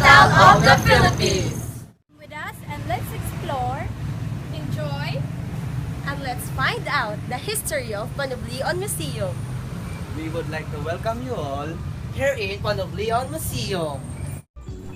capital of the Philippines. With us and let's explore, enjoy, And let's find out the history of Panublion Museum. We would like to welcome you all here in Panublion Museum.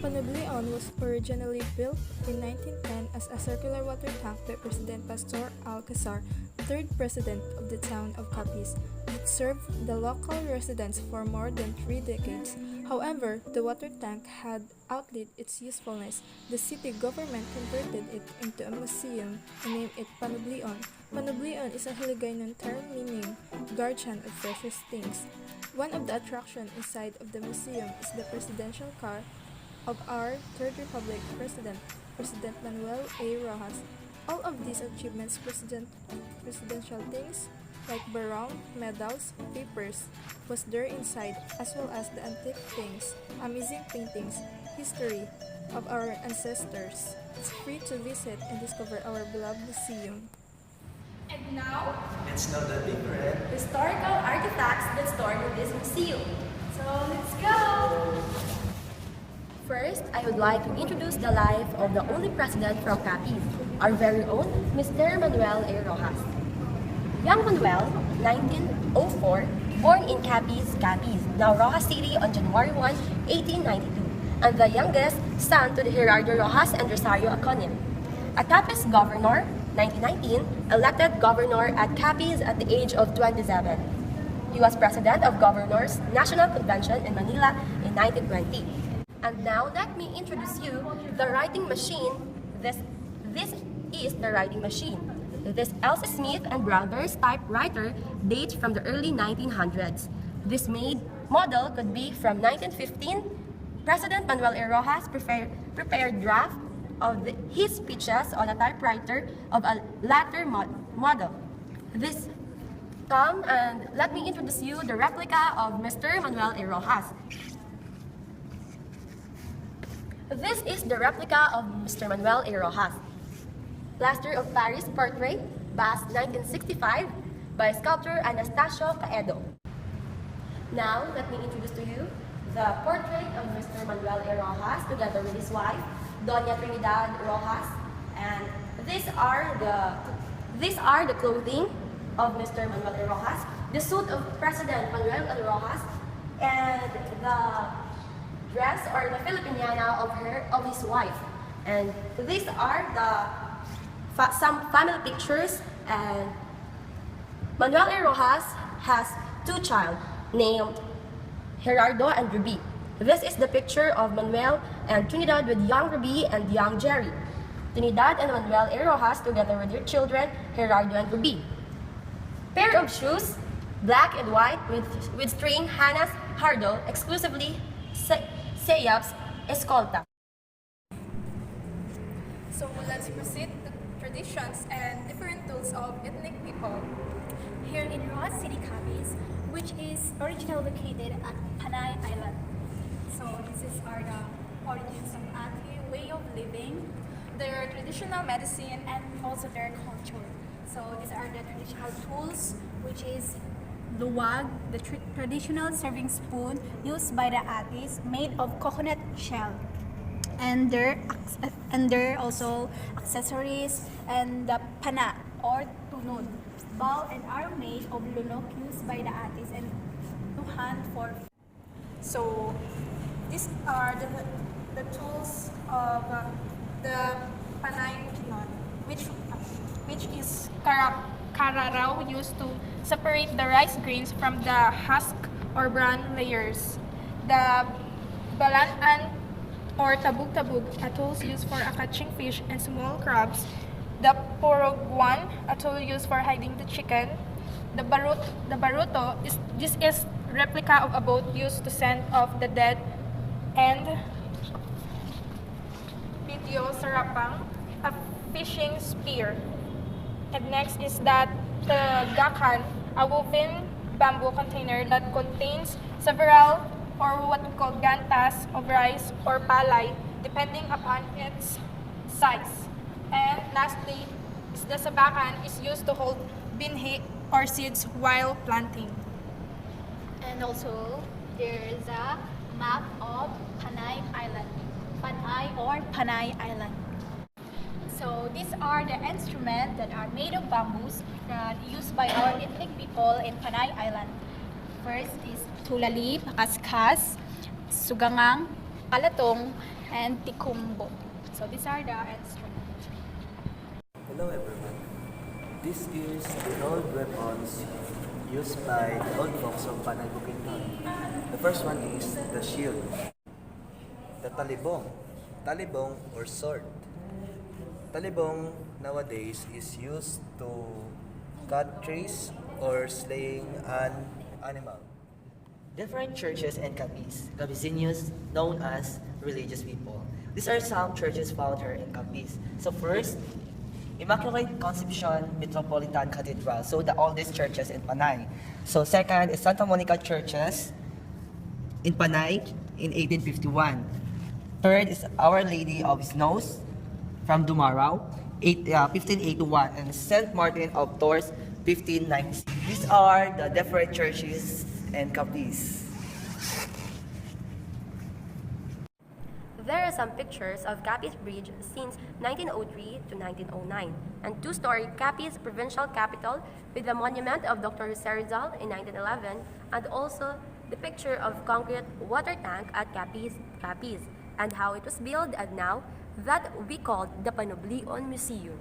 Panublion was originally built in 1910 as a circular water tank by President Pastor Alcazar, third president of the town of Capiz. It served the local residents for more than 3 decades. However, the water tank had outlived its usefulness. The city government converted it into a museum and named it Panublion. Panublion is a Hiligaynon term meaning guardian of precious things. One of the attractions inside of the museum is the presidential car of our Third Republic President, President Manuel A. Roxas. All of these achievements, presidential things like barong, medals, papers, was there inside, as well as the antique things, amazing paintings, history of our ancestors. It's free to visit and discover our beloved museum. and now, Let's know the different Historical artifacts that stored in this museum. so let's go! First, I would like to introduce the life of the only president from Capiz, our very own Mr. Manuel A. Roxas. Young Manuel, 1904, born in Capiz, now Roxas City on January 1, 1892, and the youngest son to the Gerardo Roxas and Rosario Aconin. A Capiz governor, 1919, elected governor at Capiz at the age of 27. He was president of Governors National Convention in Manila in 1920. And now let me introduce you the writing machine. This is the writing machine. This Elsa Smith and Brothers typewriter dates from the early 1900s. This model could be from 1915. President Manuel A. Roxas prepared draft of his speeches on a typewriter of a latter model. Come and let me introduce you the replica of Mr. Manuel A. Roxas. This is the replica of Mr. Manuel A. Roxas. Plaster of Paris portrait, bust 1965 by sculptor Anastasio Caedo. Now, let me introduce to you the portrait of Mr. Manuel A. Roxas together with his wife, Doña Trinidad Roxas. And these are the clothing of Mr. Manuel A. Roxas, the suit of President Manuel A. Roxas, and the dress or the Filipiniana of his wife. And these are some family pictures. And Manuel A. Roxas has 2 children named Gerardo and Ruby. This is the picture of Manuel and Trinidad with young Ruby and young Jerry. Trinidad and Manuel A. Roxas together with their children Gerardo and Ruby. Pair of shoes, black and white with string Hanas Hardo, exclusively Sayap's Escolta. So let's proceed to traditions and different tools of ethnic people. Here in Roxas City, Capiz, which is originally located at Panay Island. So this are the origins of Ati way of living, Their traditional medicine and also their culture. So these are the traditional tools, which is luwag, the traditional serving spoon used by the Atis, made of coconut shell. And their also accessories, and the pana or tunod. Bowl and are made of lunok used by the Atis, and tuhan for. So these are the tools of the Panay Kinon, which is kararaw used to separate the rice grains from the husk or bran layers. The balaan or tabug-tabug, a tool used for catching fish and small crabs. The porogwan, a tool used for hiding the chicken. The baruto is replica of a boat used to send off the dead. And video sarapang, a fishing spear. And next is that the gakan, a woven bamboo container that contains several or what we call gantas of rice or palay, depending upon its size. And lastly, is the sabakan is used to hold binhi or seeds while planting. And also, there is a map of Panay Island. Panay or Panay Island. So these are the instruments that are made of bamboos that used by our ethnic people in Panay Island. First is tulali, pakaskas, sugangang, kalatong, and tikumbo. So these are the instruments. Hello everyone. This is the old weapons used by the old folks of Panay Bukidnon. The first one is the shield. The talibong. Talibong or sword. Talibong nowadays is used to cut trees or slaying an animal. Different churches and Capiz. Capizinos, known as religious people. These are some churches found here in Capiz. So first, Immaculate Conception Metropolitan Cathedral, so the oldest churches in Panay. So second is Santa Monica Churches in Panay in 1851. Third is Our Lady of Snows from Dumarao, 1581, and St. Martin of Tours, 1596. These are the different churches and Capiz. There are some pictures of Capiz Bridge since 1903 to 1909, and two-story Capiz Provincial Capitol with the monument of Dr. Jose Rizal in 1911, and also the picture of concrete water tank at Capiz, and how it was built and now that we call the Panublion Museum.